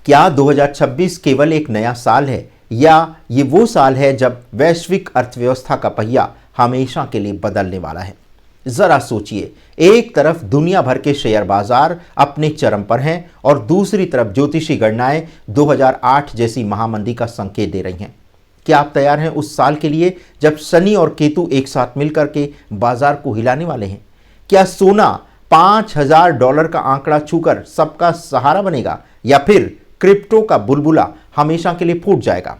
क्या 2026 केवल एक नया साल है या ये वो साल है जब वैश्विक अर्थव्यवस्था का पहिया हमेशा के लिए बदलने वाला है? जरा सोचिए, एक तरफ दुनिया भर के शेयर बाजार अपने चरम पर हैं और दूसरी तरफ ज्योतिषी गणनाएं 2008 जैसी महामंदी का संकेत दे रही हैं। क्या आप तैयार हैं उस साल के लिए जब शनि और केतु एक साथ मिलकर के बाजार को हिलाने वाले हैं? क्या सोना $5000 का आंकड़ा छूकर सबका सहारा बनेगा या फिर क्रिप्टो का बुलबुला हमेशा के लिए फूट जाएगा?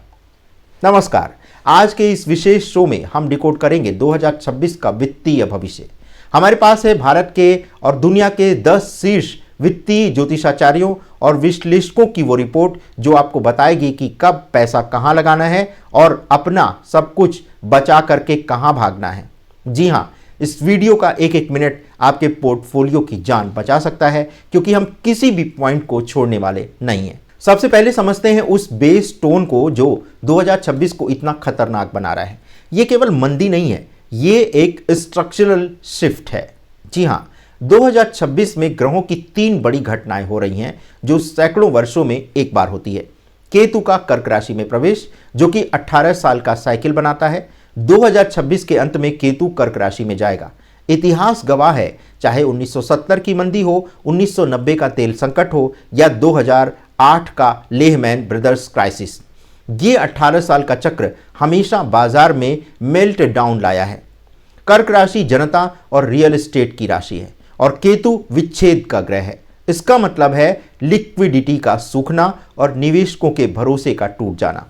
नमस्कार, आज के इस विशेष शो में हम डिकोड करेंगे 2026 का वित्तीय भविष्य। हमारे पास है भारत के और दुनिया के 10 शीर्ष वित्तीय ज्योतिषाचार्यों और विश्लेषकों की वो रिपोर्ट जो आपको बताएगी कि कब पैसा कहां लगाना है और अपना सब कुछ बचा करके कहां भागना है। जी हां, इस वीडियो का एक एक मिनट आपके पोर्टफोलियो की जान बचा सकता है, क्योंकि हम किसी भी पॉइंट को छोड़ने वाले नहीं हैं। सबसे पहले समझते हैं उस बेस टोन को जो 2026 को इतना खतरनाक बना रहा है। ये केवल मंदी नहीं है, ये एक स्ट्रक्चरल शिफ्ट है। जी हां, 2026 में ग्रहों की 3 बड़ी घटनाएं हो रही हैं जो सैकड़ों वर्षों में एक बार होती है। केतु का कर्क राशि में प्रवेश, जो कि 18 साल का साइकिल बनाता है। 2026 के अंत में केतु कर्क राशि में जाएगा। इतिहास गवाह है, चाहे 1970 की मंदी हो, 1990 का तेल संकट हो या 2008 का लेहमैन ब्रदर्स क्राइसिस, ये 18 साल का चक्र हमेशा बाजार में मेल्ट डाउन लाया है। कर्क राशि जनता और रियल एस्टेट की राशि है और केतु विच्छेद का ग्रह है। इसका मतलब है लिक्विडिटी का सूखना और निवेशकों के भरोसे का टूट जाना।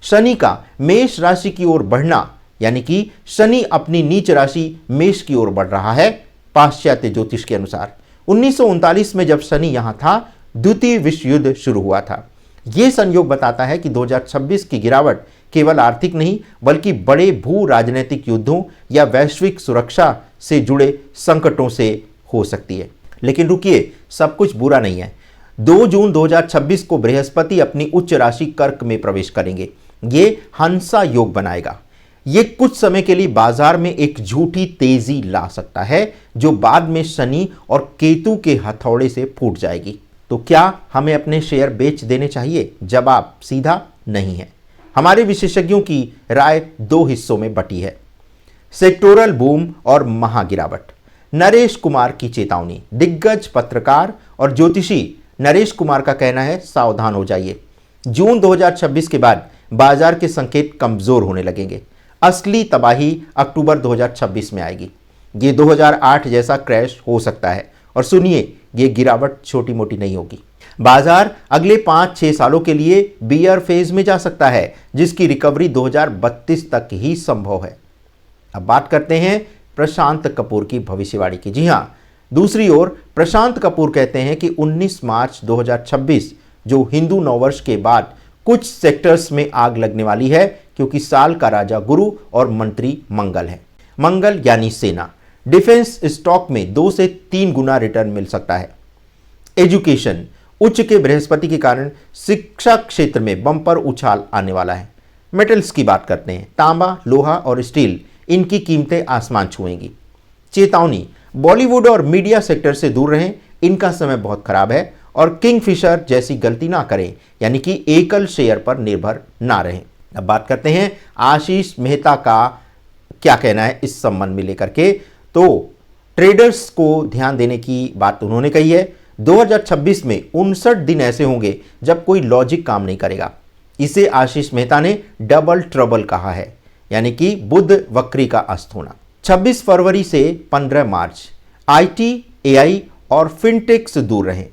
शनि का मेष राशि की ओर बढ़ना, यानी कि शनि अपनी नीच राशि मेष की ओर बढ़ रहा है। पाश्चात्य ज्योतिष के अनुसार 1939 में जब शनि यहां था, द्वितीय विश्व युद्ध शुरू हुआ था। यह संयोग बताता है कि 2026 की गिरावट केवल आर्थिक नहीं बल्कि बड़े भू राजनीतिक युद्धों या वैश्विक सुरक्षा से जुड़े संकटों से हो सकती है। लेकिन रुकिए, सब कुछ बुरा नहीं है। 2 जून 2026 को बृहस्पति अपनी उच्च राशि कर्क में प्रवेश करेंगे। ये हंसा योग बनाएगा। ये कुछ समय के लिए बाजार में एक झूठी तेजी ला सकता है जो बाद में शनि और केतु के हथौड़े से फूट जाएगी। तो क्या हमें अपने शेयर बेच देने चाहिए? जवाब सीधा नहीं है। हमारे विशेषज्ञों की राय 2 हिस्सों में बटी है, सेक्टोरल बूम और महागिरावट। नरेश कुमार की चेतावनी। दिग्गज पत्रकार और ज्योतिषी नरेश कुमार का कहना है, सावधान हो जाइए। जून 2026 के बाद बाजार के संकेत कमजोर होने लगेंगे। असली तबाही अक्टूबर 2026 में आएगी। ये 2008 जैसा क्रैश हो सकता है। और सुनिए, ये गिरावट छोटी मोटी नहीं होगी। बाजार अगले 5-6 सालों के लिए बियर फेज में जा सकता है, जिसकी रिकवरी 2032 तक ही संभव है। अब बात करते हैं प्रशांत कपूर की भविष्यवाणी की। जी हां, दूसरी ओर प्रशांत कपूर कहते हैं कि 19 मार्च 2026 जो हिंदू नववर्ष के बाद कुछ सेक्टर्स में आग लगने वाली है, क्योंकि साल का राजा गुरु और मंत्री मंगल है। मंगल यानी सेना। डिफेंस स्टॉक में 2 से 3 गुना रिटर्न मिल सकता है। एजुकेशन, उच्च के बृहस्पति के कारण शिक्षा क्षेत्र में बम्पर उछाल आने वाला है। मेटल्स की बात करते हैं। तांबा, लोहा और स्टील, इनकी कीमतें आसमान छुएंगी। चेतावनी, बॉलीवुड और मीडिया सेक्टर से दूर रहें, इनका समय बहुत खराब है। और किंगफिशर जैसी गलती ना करें, यानी कि एकल शेयर पर निर्भर ना रहें। अब बात करते हैं आशीष मेहता का क्या कहना है इस संबंध में लेकर के। तो ट्रेडर्स को ध्यान देने की बात उन्होंने कही है। 2026 में 59 दिन ऐसे होंगे जब कोई लॉजिक काम नहीं करेगा। इसे आशीष मेहता ने डबल ट्रबल कहा है, यानी कि बुध वक्री का अस्त होना। 26 फरवरी से 15 मार्च IT, AI और फिनटेक से दूर रहें।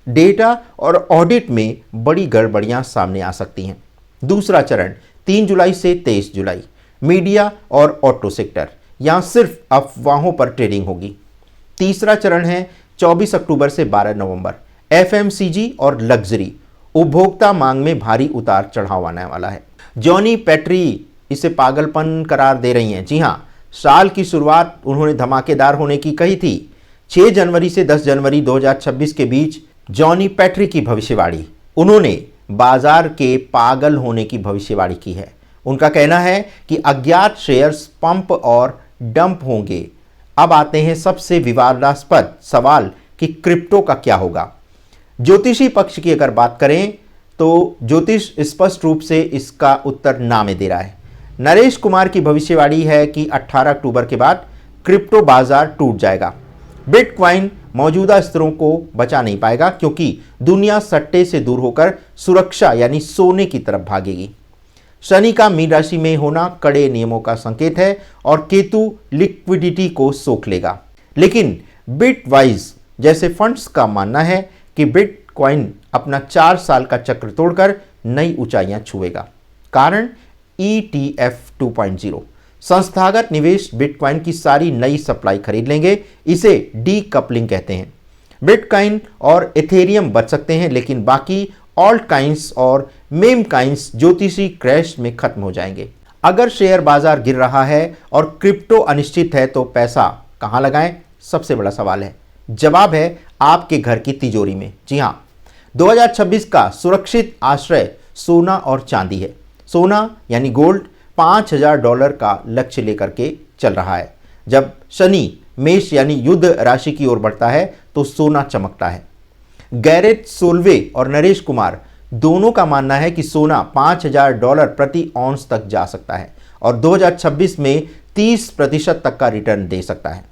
डेटा और ऑडिट में बड़ी गड़बड़ियां सामने आ सकती हैं। दूसरा चरण 3 जुलाई से 23 जुलाई, मीडिया और ऑटो सेक्टर, यहां सिर्फ अफवाहों पर ट्रेडिंग होगी। तीसरा चरण है 24 अक्टूबर से 12 नवंबर, FMCG और लग्जरी, उपभोक्ता मांग में भारी उतार चढ़ाव आने वाला है। जॉनी पैट्री इसे पागलपन करार दे रही हैं। जी हां, साल की शुरुआत उन्होंने धमाकेदार होने की कही थी। 6 जनवरी से 10 जनवरी 2026 के बीच जॉनी पैट्री की भविष्यवाणी, उन्होंने बाजार के पागल होने की भविष्यवाणी की है। उनका कहना है कि अज्ञात शेयर्स पंप और डंप होंगे। अब आते हैं सबसे विवादास्पद सवाल कि क्रिप्टो का क्या होगा। ज्योतिषी पक्ष की अगर बात करें तो ज्योतिष स्पष्ट रूप से इसका उत्तर ना में दे रहा है। नरेश कुमार की भविष्यवाणी है कि 18 अक्टूबर के बाद क्रिप्टो बाजार टूट जाएगा। बिटकॉइन मौजूदा स्तरों को बचा नहीं पाएगा क्योंकि दुनिया सट्टे से दूर होकर सुरक्षा यानी सोने की तरफ भागेगी। शनि का मीन राशि में होना कड़े नियमों का संकेत है और केतु लिक्विडिटी को सोख लेगा। लेकिन बिटवाइज जैसे फंड्स का मानना है कि बिटकॉइन अपना 4 साल का चक्र तोड़कर नई ऊंचाइयां छुएगा। कारण ETF 2.0 संस्थागत निवेश बिटकॉइन की सारी नई सप्लाई खरीद लेंगे। इसे डीकपलिंग कहते हैं। बिटकॉइन और एथेरियम बच सकते हैं लेकिन बाकी ऑल्ट काइंस और मेम काइंस ज्योतिषी क्रैश में खत्म हो जाएंगे। अगर शेयर बाजार गिर रहा है और क्रिप्टो अनिश्चित है तो पैसा कहां लगाएं? सबसे बड़ा सवाल है। जवाब है आपके घर की तिजोरी में। जी हां, 2026 का सुरक्षित आश्रय सोना और चांदी है। सोना यानी गोल्ड $5,000 का लक्ष्य लेकर के चल रहा है। जब शनि मेष यानी युद्ध राशि की ओर बढ़ता है तो सोना चमकता है। गैरेट सोल्वे और नरेश कुमार दोनों का मानना है कि सोना $5,000 प्रति ऑन्स तक जा सकता है और 2026 में 30% तक का रिटर्न दे सकता है।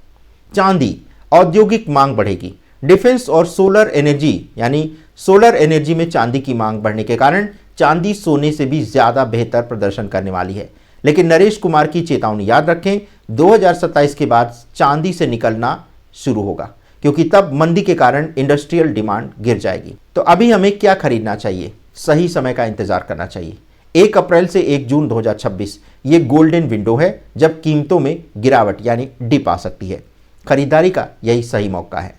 चांदी औद्योगिक मांग बढ़ेगी। डिफेंस और सोलर एनर्जी यानी सोलर एनर्जी में चांदी की मांग बढ़ने के कारण चांदी सोने से भी ज्यादा बेहतर प्रदर्शन करने वाली है। लेकिन नरेश कुमार की चेतावनी याद रखें, 2027 के बाद चांदी से निकलना शुरू होगा क्योंकि तब मंदी के कारण इंडस्ट्रियल डिमांड गिर जाएगी। तो अभी हमें क्या खरीदना चाहिए? सही समय का इंतजार करना चाहिए। 1 अप्रैल से 1 जून 2026 ये गोल्डन विंडो है जब कीमतों में गिरावट यानी डिप आ सकती है। खरीदारी का यही सही मौका है।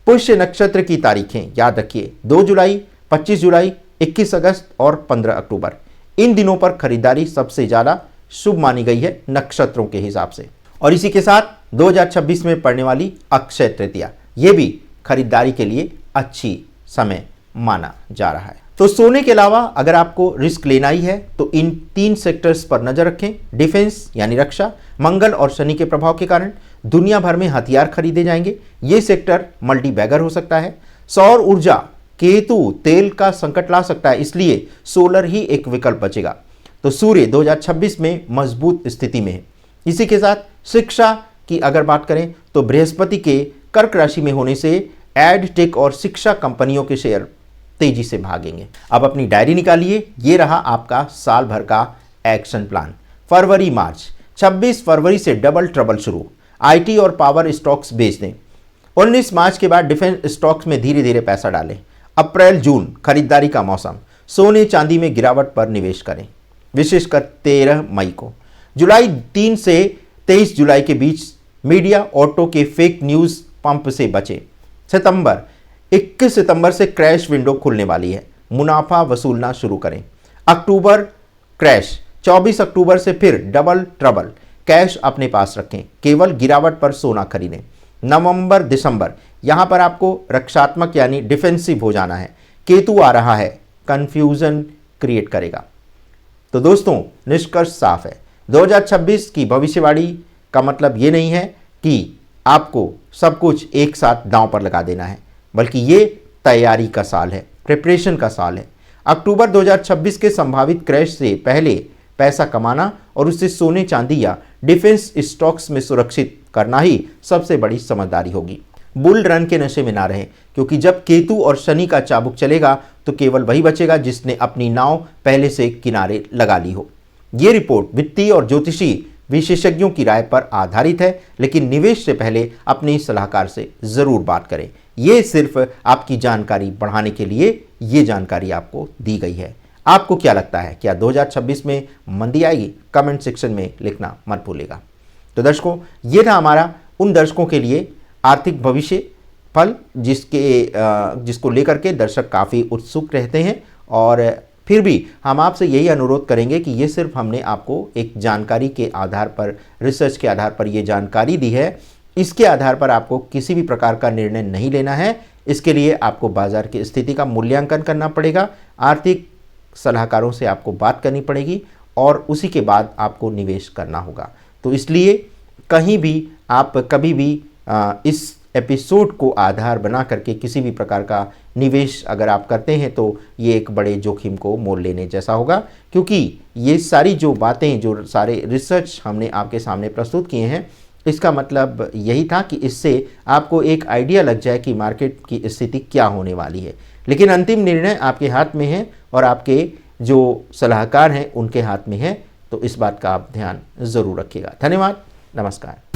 पुष्य नक्षत्र की तारीखें याद रखिए, 2 जुलाई, 25 जुलाई, 21 अगस्त और 15 अक्टूबर। इन दिनों पर खरीदारी सबसे ज़्यादा शुभ मानी गई है नक्षत्रों के हिसाब से। और इसी के साथ 2026 में पड़ने वाली अक्षय तृतीया, ये भी खरीदारी के लिए अच्छी समय माना जा रहा है। तो सोने के अलावा अगर आपको रिस्क लेना ही है तो इन 3 सेक्टर्स पर नजर रखें। डिफेंस यानी रक्षा, मंगल और शनि के प्रभाव के कारण दुनिया भर में हथियार खरीदे जाएंगे। ये सेक्टर मल्टी बैगर हो सकता है। सौर ऊर्जा, केतु तेल का संकट ला सकता है, इसलिए सोलर ही एक विकल्प बचेगा। तो सूर्य 2026 में मजबूत स्थिति में है। इसी के साथ शिक्षा की अगर बात करें तो बृहस्पति के कर्क राशि में होने से एड टेक और शिक्षा कंपनियों के शेयर तेजी से भागेंगे। अब अपनी डायरी निकालिए, ये रहा आपका साल भर का एक्शन प्लान। फरवरी मार्च, 26 फरवरी से डबल ट्रबल शुरू। आईटी और पावर स्टॉक्स बेच दें। 19 मार्च के बाद डिफेंस स्टॉक्स में धीरे धीरे पैसा डालें। अप्रैल जून खरीदारी का मौसम। सोने चांदी में गिरावट पर निवेश करें, विशेषकर 13 मई को। जुलाई 3 से 23 जुलाई के बीच मीडिया ऑटो के फेक न्यूज़ पंप से बचें। सितंबर, 21 सितंबर से क्रैश विंडो खुलने वाली है, मुनाफा वसूलना शुरू करें। अक्टूबर क्रैश, 24 अक्टूबर से फिर डबल ट्रबल। कैश अपने पास रखें, केवल गिरावट पर सोना खरीदें। नवंबर दिसंबर, यहां पर आपको रक्षात्मक यानी डिफेंसिव हो जाना है। केतु आ रहा है, कंफ्यूजन क्रिएट करेगा। तो दोस्तों निष्कर्ष साफ है, 2026 की भविष्यवाणी का मतलब ये नहीं है कि आपको सब कुछ एक साथ दांव पर लगा देना है, बल्कि ये तैयारी का साल है, प्रिपरेशन का साल है। अक्टूबर 2026 के संभावित क्रैश से पहले पैसा कमाना और उससे सोने चांदी या डिफेंस स्टॉक्स में सुरक्षित करना ही सबसे बड़ी समझदारी होगी। बुल रन के नशे में ना रहें, क्योंकि जब केतु और शनि का चाबुक चलेगा तो केवल वही बचेगा जिसने अपनी नाव पहले से किनारे लगा ली हो। ये रिपोर्ट वित्तीय और ज्योतिषी विशेषज्ञों की राय पर आधारित है, लेकिन निवेश से पहले अपने सलाहकार से जरूर बात करें। ये सिर्फ आपकी जानकारी बढ़ाने के लिए ये जानकारी आपको दी गई है। आपको क्या लगता है, क्या 2026 में मंदी आएगी? कमेंट सेक्शन में लिखना मत भूलिएगा। तो दर्शकों, ये था हमारा उन दर्शकों के लिए आर्थिक भविष्य फल जिसको लेकर के दर्शक काफ़ी उत्सुक रहते हैं, और फिर भी हम आपसे यही अनुरोध करेंगे कि ये सिर्फ हमने आपको एक जानकारी के आधार पर, रिसर्च के आधार पर ये जानकारी दी है। इसके आधार पर आपको किसी भी प्रकार का निर्णय नहीं लेना है। इसके लिए आपको बाजार की स्थिति का मूल्यांकन करना पड़ेगा, आर्थिक सलाहकारों से आपको बात करनी पड़ेगी और उसी के बाद आपको निवेश करना होगा। तो इसलिए कहीं भी आप कभी भी इस एपिसोड को आधार बना करके किसी भी प्रकार का निवेश अगर आप करते हैं तो ये एक बड़े जोखिम को मोल लेने जैसा होगा, क्योंकि ये सारी जो बातें, जो सारे रिसर्च हमने आपके सामने प्रस्तुत किए हैं, इसका मतलब यही था कि इससे आपको एक आइडिया लग जाए कि मार्केट की स्थिति क्या होने वाली है। लेकिन अंतिम निर्णय आपके हाथ में है और आपके जो सलाहकार हैं उनके हाथ में है, तो इस बात का आप ध्यान ज़रूर रखिएगा। धन्यवाद, नमस्कार।